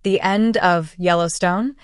The End of Yellowstone?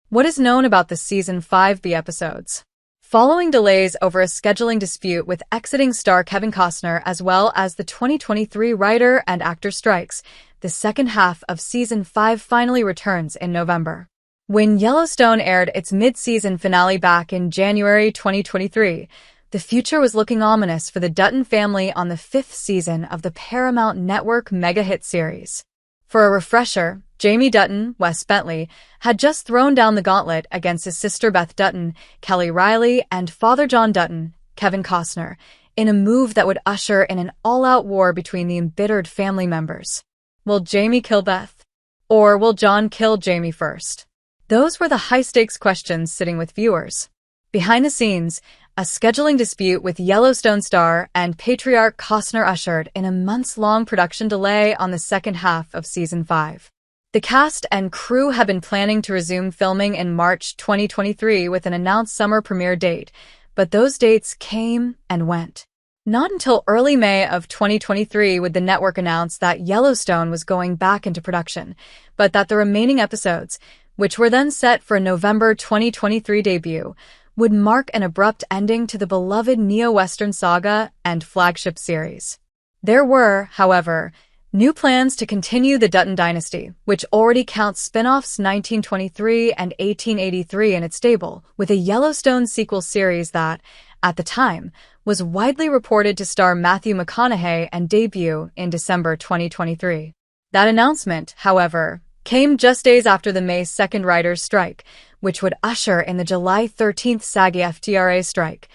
What is known about the Season 5B episodes? Following delays over a scheduling dispute with exiting star Kevin Costner as well as the 2023 writer and actor strikes, the second half of Season 5 finally returns in November. When Yellowstone aired its mid-season finale back in January 2023, the future was looking ominous for the Dutton family on the fifth season of the Paramount Network mega-hit series. For a refresher, Jamie Dutton, Wes Bentley, had just thrown down the gauntlet against his sister Beth Dutton, Kelly Riley, and father John Dutton, Kevin Costner, in a move that would usher in an all-out war between the embittered family members. Will Jamie kill Beth? Or will John kill Jamie first? Those were the high-stakes questions sitting with viewers. Behind the scenes, a scheduling dispute with Yellowstone star and patriarch Cosner ushered in a months-long production delay on the second half of Season 5. The cast and crew had been planning to resume filming in March 2023 with an announced summer premiere date, but those dates came and went. Not until early May of 2023 would the network announce that Yellowstone was going back into production, but that the remaining episodes, which were then set for a November 2023 debut, would mark an abrupt ending to the beloved neo-Western saga and flagship series. There were, however, new plans to continue the Dutton dynasty, which already counts spin-offs 1923 and 1883 in its stable, with a Yellowstone sequel series that, at the time, was widely reported to star Matthew McConaughey and debut in December 2023. That announcement, however, came just days after the May 2nd writers' strike, which would usher in the July 13th SAG-AFTRA strike,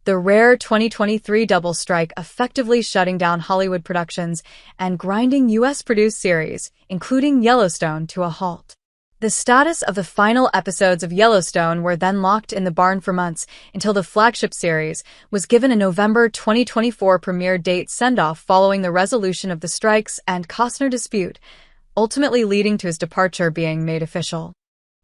the rare 2023 double strike effectively shutting down Hollywood productions and grinding U.S.-produced series, including Yellowstone, to a halt. The status of the final episodes of Yellowstone were then locked in the barn for months until the flagship series was given a November 2024 premiere date send-off following the resolution of the strikes and Costner dispute, ultimately leading to his departure being made official.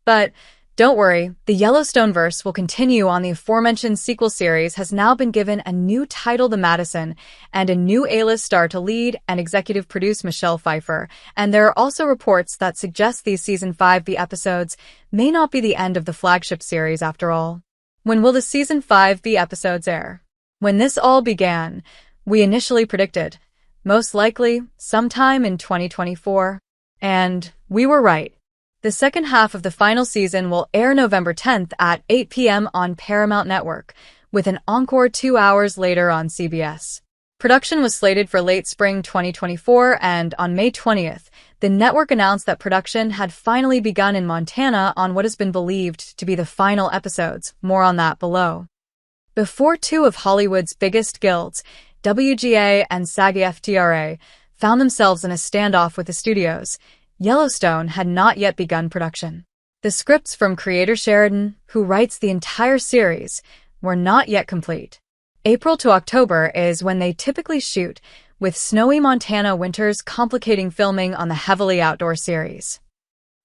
But don't worry, the Yellowstone-verse will continue on. The aforementioned sequel series has now been given a new title, The Madison, and a new A-list star to lead and executive produce Michelle Pfeiffer, and there are also reports that suggest these Season 5B episodes may not be the end of the flagship series after all. When will the Season 5B episodes air? When this all began, we initially predicted, most likely, sometime in 2024. And we were right. The second half of the final season will air November 10th at 8 p.m. on Paramount Network, with an encore 2 hours later on CBS. Production was slated for late spring 2024, and on May 20th, the network announced that production had finally begun in Montana on what has been believed to be the final episodes. More on that below. Before two of Hollywood's biggest guilds, WGA and SAG-AFTRA, found themselves in a standoff with the studios, Yellowstone had not yet begun production. The scripts from creator Sheridan, who writes the entire series, were not yet complete. April to October is when they typically shoot, with snowy Montana winters complicating filming on the heavily outdoor series.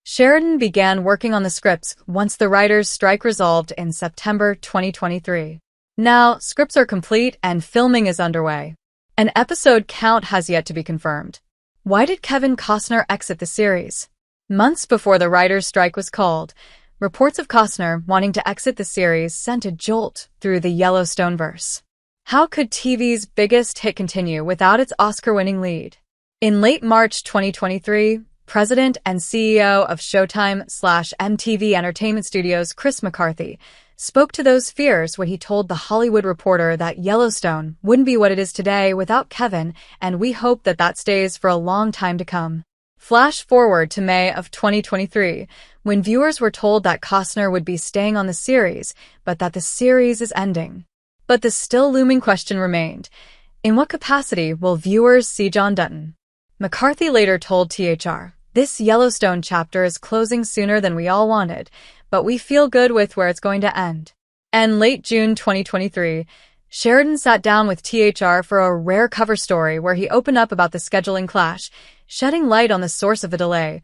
Sheridan began working on the scripts once the writers' strike resolved in September 2023. Now, scripts are complete and filming is underway. An episode count has yet to be confirmed. Why did Kevin Costner exit the series? Months before the writers' strike was called, reports of Costner wanting to exit the series sent a jolt through the Yellowstone-verse. How could TV's biggest hit continue without its Oscar-winning lead? In late March 2023, President and CEO of Showtime/MTV Entertainment Studios Chris McCarthy spoke to those fears when he told The Hollywood Reporter that Yellowstone wouldn't be what it is today without Kevin, and we hope that that stays for a long time to come. Flash forward to May of 2023, when viewers were told that Costner would be staying on the series, but that the series is ending. But the still looming question remained, in what capacity will viewers see John Dutton? McCarthy later told THR, "This Yellowstone chapter is closing sooner than we all wanted, but we feel good with where it's going to end." And late June 2023, Sheridan sat down with THR for a rare cover story where he opened up about the scheduling clash, shedding light on the source of the delay.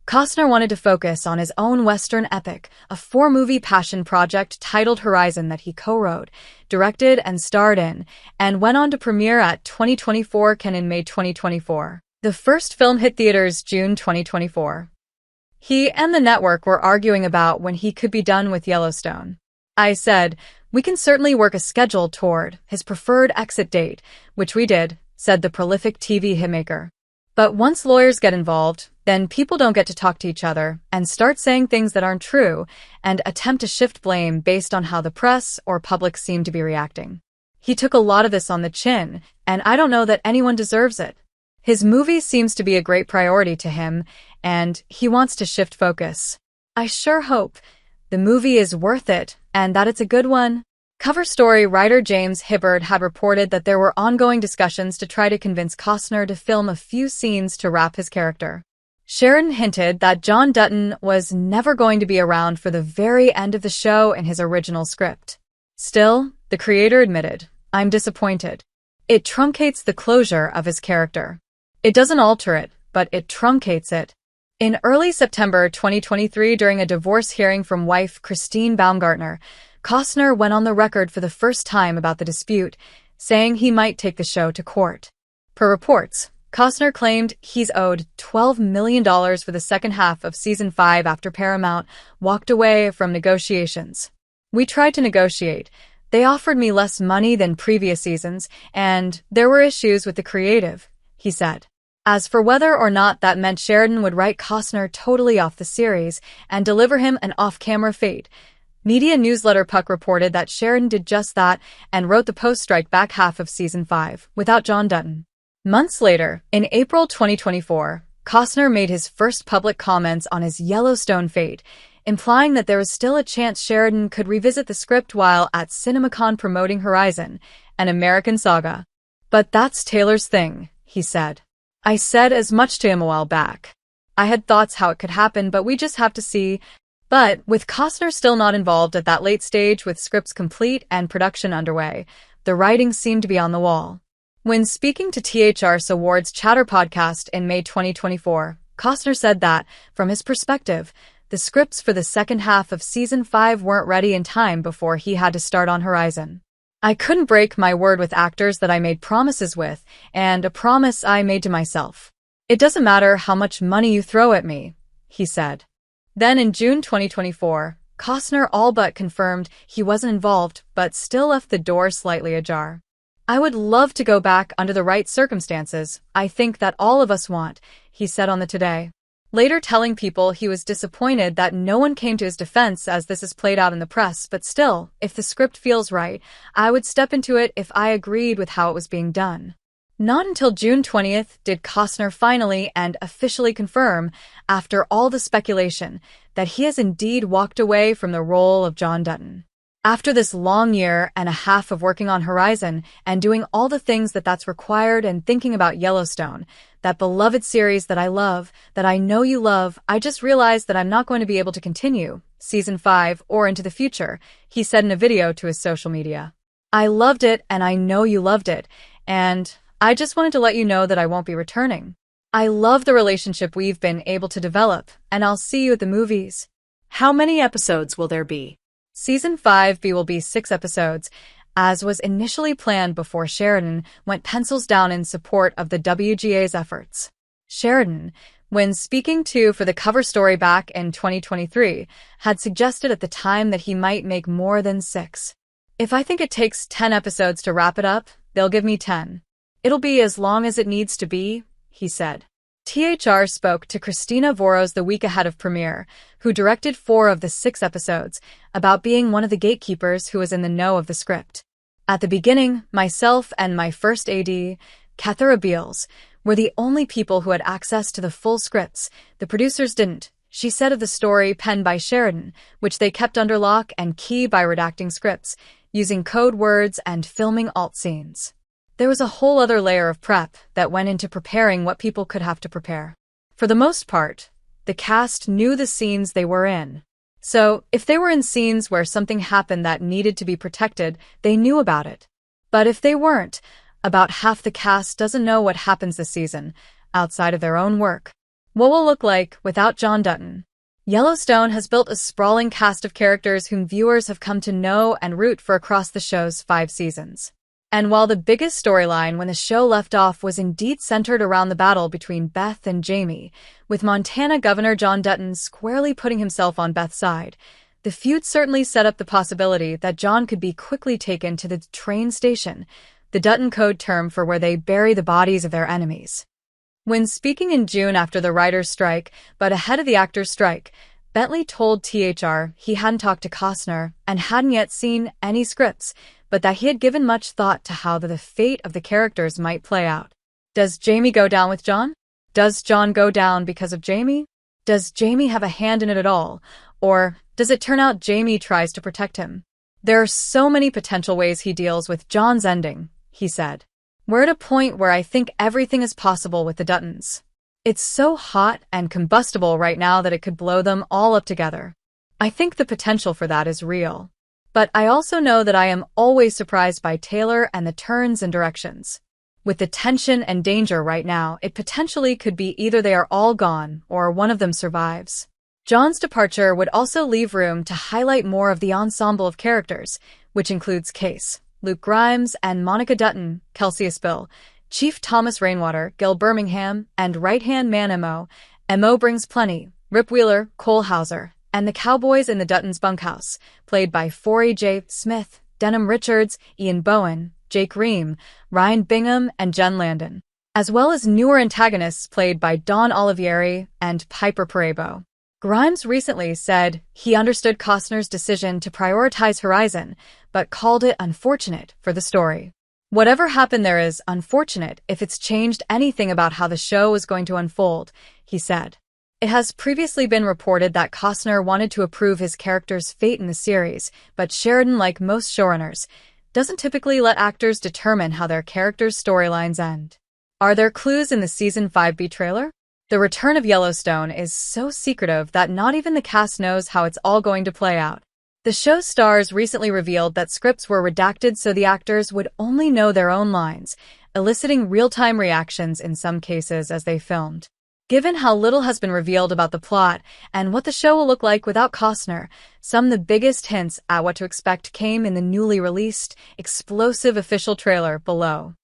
Costner wanted to focus on his own Western epic, a 4-movie passion project titled Horizon that he co-wrote, directed, and starred in, and went on to premiere at 2024 Cannes in May 2024. The first film hit theaters June 2024. He and the network were arguing about when he could be done with Yellowstone. I said, "We can certainly work a schedule toward his preferred exit date," which we did, said the prolific TV hitmaker. But once lawyers get involved, then people don't get to talk to each other and start saying things that aren't true and attempt to shift blame based on how the press or public seem to be reacting. He took a lot of this on the chin, and I don't know that anyone deserves it. His movie seems to be a great priority to him, and he wants to shift focus. I sure hope the movie is worth it and that it's a good one. Cover story writer James Hibbard had reported that there were ongoing discussions to try to convince Costner to film a few scenes to wrap his character. Sheridan hinted that John Dutton was never going to be around for the very end of the show in his original script. Still, the creator admitted, "I'm disappointed. It truncates the closure of his character. It doesn't alter it, but it truncates it." In early September 2023, during a divorce hearing from wife Christine Baumgartner, Costner went on the record for the first time about the dispute, saying he might take the show to court. Per reports, Costner claimed he's owed $12 million for the second half of Season 5 after Paramount walked away from negotiations. "We tried to negotiate. They offered me less money than previous seasons, and there were issues with the creative," he said. As for whether or not that meant Sheridan would write Costner totally off the series and deliver him an off-camera fate, media newsletter Puck reported that Sheridan did just that and wrote the post-strike back half of Season 5 without John Dutton. Months later, in April 2024, Costner made his first public comments on his Yellowstone fate, implying that there was still a chance Sheridan could revisit the script while at CinemaCon promoting Horizon, an American saga. "But that's Taylor's thing," he said. "I said as much to him a while back. I had thoughts how it could happen, but we just have to see." But with Costner still not involved at that late stage with scripts complete and production underway, the writing seemed to be on the wall. When speaking to THR's Awards Chatter podcast in May 2024, Costner said that, from his perspective, the scripts for the second half of Season 5 weren't ready in time before he had to start on Horizon. "I couldn't break my word with actors that I made promises with, and a promise I made to myself. It doesn't matter how much money you throw at me," he said. Then in June 2024, Costner all but confirmed he wasn't involved but still left the door slightly ajar. "I would love to go back under the right circumstances. I think that all of us want," he said on the Today. Later telling People he was disappointed that no one came to his defense as this is played out in the press, but still, if the script feels right, I would step into it if I agreed with how it was being done. Not until June 20th did Costner finally and officially confirm, after all the speculation, that he has indeed walked away from the role of John Dutton. After this long year and a half of working on Horizon and doing all the things that's required and thinking about Yellowstone, that beloved series that I love, that I know you love, I just realized that I'm not going to be able to continue Season 5 or into the future, he said in a video to his social media. "I loved it and I know you loved it, and I just wanted to let you know that I won't be returning. I love the relationship we've been able to develop, and I'll see you at the movies." How many episodes will there be? Season 5B will be 6 episodes, as was initially planned before Sheridan went pencils down in support of the WGA's efforts. Sheridan, when speaking to For the Cover Story back in 2023, had suggested at the time that he might make more than 6. "If I think it takes 10 episodes to wrap it up, they'll give me 10. It'll be as long as it needs to be," he said. THR spoke to Christina Voros the week ahead of premiere, who directed 4 of the 6 episodes, about being one of the gatekeepers who was in the know of the script. "At the beginning, myself and my first AD, Kathara Beals, were the only people who had access to the full scripts. The producers didn't," she said of the story penned by Sheridan, which they kept under lock and key by redacting scripts, using code words and filming alt scenes. There was a whole other layer of prep that went into preparing what people could have to prepare. For the most part, the cast knew the scenes they were in. So, if they were in scenes where something happened that needed to be protected, they knew about it. But if they weren't, about half the cast doesn't know what happens this season, outside of their own work. What will look like without John Dutton? Yellowstone has built a sprawling cast of characters whom viewers have come to know and root for across the show's 5 seasons. And while the biggest storyline when the show left off was indeed centered around the battle between Beth and Jamie, with Montana Governor John Dutton squarely putting himself on Beth's side, the feud certainly set up the possibility that John could be quickly taken to the train station, the Dutton code term for where they bury the bodies of their enemies. When speaking in June after the writers' strike, but ahead of the actors' strike, Bentley told THR he hadn't talked to Cosner and hadn't yet seen any scripts, but that he had given much thought to how the fate of the characters might play out. Does Jamie go down with John? Does John go down because of Jamie? Does Jamie have a hand in it at all? Or does it turn out Jamie tries to protect him? There are so many potential ways he deals with John's ending, he said. We're at a point where I think everything is possible with the Duttons. It's so hot and combustible right now that it could blow them all up together. I think the potential for that is real. But I also know that I am always surprised by Taylor and the turns and directions. With the tension and danger right now, it potentially could be either they are all gone or one of them survives. John's departure would also leave room to highlight more of the ensemble of characters, which includes Case, Luke Grimes, and Monica Dutton, Kelsey Aspill, Chief Thomas Rainwater, Gil Birmingham, and right-hand man M.O. M.O. brings plenty, Rip Wheeler, Cole Hauser, and the cowboys in the Duttons' bunkhouse, played by Forey J. Smith, Denham Richards, Ian Bowen, Jake Ream, Ryan Bingham, and Jen Landon, as well as newer antagonists played by Don Olivieri and Piper Perabo. Grimes recently said he understood Costner's decision to prioritize Horizon, but called it unfortunate for the story. Whatever happened there is unfortunate if it's changed anything about how the show was going to unfold, he said. It has previously been reported that Costner wanted to approve his character's fate in the series, but Sheridan, like most showrunners, doesn't typically let actors determine how their characters' storylines end. Are there clues in the Season 5B trailer? The return of Yellowstone is so secretive that not even the cast knows how it's all going to play out. The show's stars recently revealed that scripts were redacted so the actors would only know their own lines, eliciting real-time reactions in some cases as they filmed. Given how little has been revealed about the plot and what the show will look like without Costner, some of the biggest hints at what to expect came in the newly released, explosive official trailer below.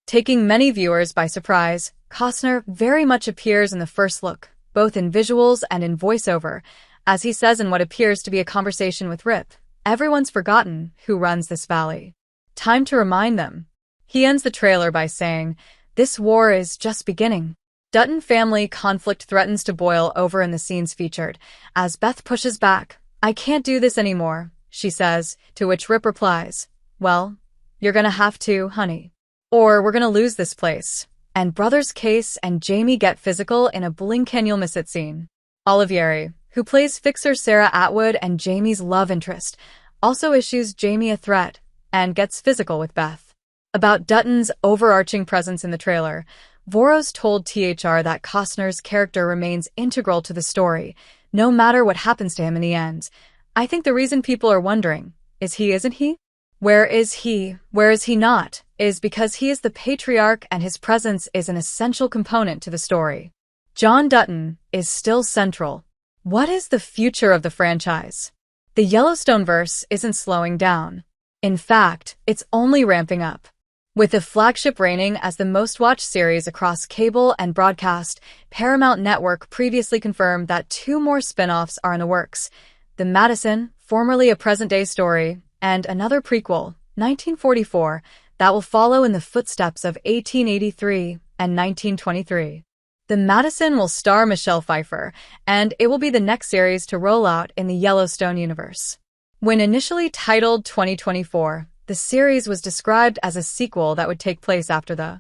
Taking many viewers by surprise, Costner very much appears in the first look, both in visuals and in voiceover, as he says in what appears to be a conversation with Rip, "Everyone's forgotten who runs this valley. Time to remind them." He ends the trailer by saying, "This war is just beginning." Dutton family conflict threatens to boil over in the scenes featured, as Beth pushes back. "I can't do this anymore," she says, to which Rip replies, "Well, you're gonna have to, honey. Or we're gonna lose this place." And brothers Case and Jamie get physical in a blink and you'll miss it scene. Olivieri, who plays fixer Sarah Atwood and Jamie's love interest, also issues Jamie a threat and gets physical with Beth. About Dutton's overarching presence in the trailer, Voros told THR that Costner's character remains integral to the story, no matter what happens to him in the end. "I think the reason people are wondering, is he, isn't he? Where is he, where is he not, is because he is the patriarch and his presence is an essential component to the story. John Dutton is still central. What is the future of the franchise? The Yellowstone verse isn't slowing down. In fact, it's only ramping up. With the flagship reigning as the most-watched series across cable and broadcast, Paramount Network previously confirmed that 2 more spin-offs are in the works. The Madison, formerly a present-day story, and another prequel, 1944, that will follow in the footsteps of 1883 and 1923. The Madison will star Michelle Pfeiffer, and it will be the next series to roll out in the Yellowstone universe. When initially titled 2024, the series was described as a sequel that would take place after the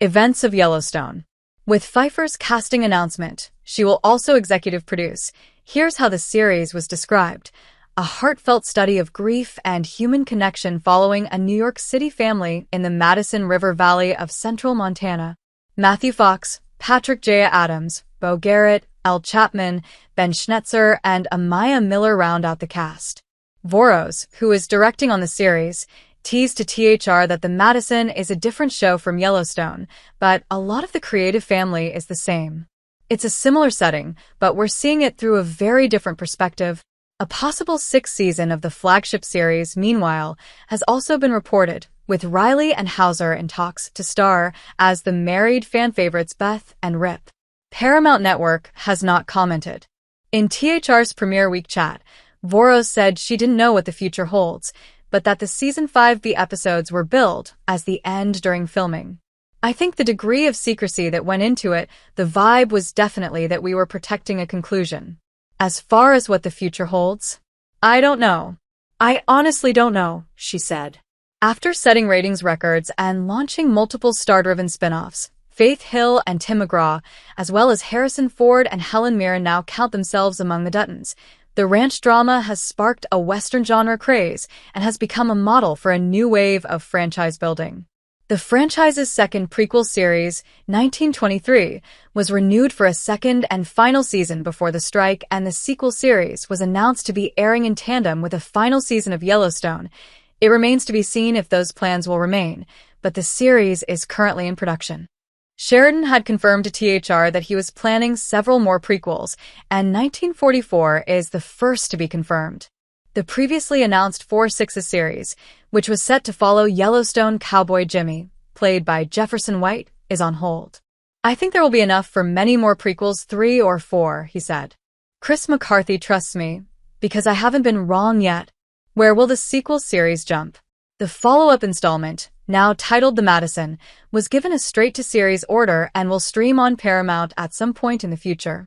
events of Yellowstone. With Pfeiffer's casting announcement, she will also executive produce. Here's how the series was described: a heartfelt study of grief and human connection following a New York City family in the Madison River Valley of central Montana. Matthew Fox, Patrick J. Adams, Bo Garrett, L. Chapman, Ben Schnetzer, and Amaya Miller round out the cast. Voros, who is directing on the series, teased to THR that the Madison is a different show from Yellowstone, but a lot of the creative family is the same. It's a similar setting, but we're seeing it through a very different perspective. A possible 6th season of the flagship series, meanwhile, has also been reported, with Riley and Hauser in talks to star as the married fan favorites Beth and Rip. Paramount Network has not commented. In THR's premiere week chat, Voros said she didn't know what the future holds, but that the Season 5B episodes were billed as the end during filming. I think the degree of secrecy that went into it, the vibe was definitely that we were protecting a conclusion. As far as what the future holds, I don't know. I honestly don't know, she said. After setting ratings records and launching multiple star-driven spin-offs, Faith Hill and Tim McGraw, as well as Harrison Ford and Helen Mirren now count themselves among the Duttons. The ranch drama has sparked a Western genre craze and has become a model for a new wave of franchise building. The franchise's second prequel series, 1923, was renewed for a second and final season before the strike, and the sequel series was announced to be airing in tandem with a final season of Yellowstone. It remains to be seen if those plans will remain, but the series is currently in production. Sheridan had confirmed to THR that he was planning several more prequels, and 1944 is the first to be confirmed. The previously announced 4/6 series, which was set to follow Yellowstone cowboy Jimmy, played by Jefferson White, is on hold. I think there will be enough for many more prequels, 3 or 4, he said. Chris McCarthy trusts me, because I haven't been wrong yet. Where will the sequel series jump? The follow-up installment, now titled The Madison, was given a straight-to-series order and will stream on Paramount at some point in the future.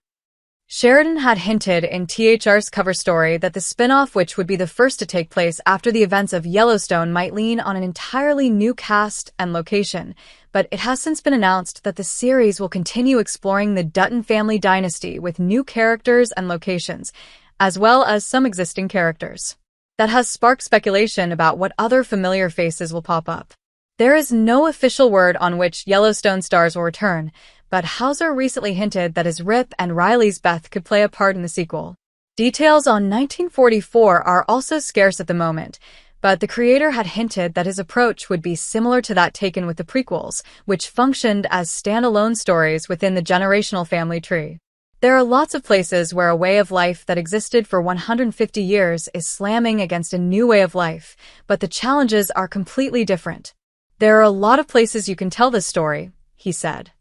Sheridan had hinted in THR's cover story that the spin-off, which would be the first to take place after the events of Yellowstone, might lean on an entirely new cast and location, but it has since been announced that the series will continue exploring the Dutton family dynasty with new characters and locations, as well as some existing characters. That has sparked speculation about what other familiar faces will pop up. There is no official word on which Yellowstone stars will return, but Hauser recently hinted that his Rip and Riley's Beth could play a part in the sequel. Details on 1944 are also scarce at the moment, but the creator had hinted that his approach would be similar to that taken with the prequels, which functioned as standalone stories within the generational family tree. There are lots of places where a way of life that existed for 150 years is slamming against a new way of life, but the challenges are completely different. There are a lot of places you can tell this story, he said.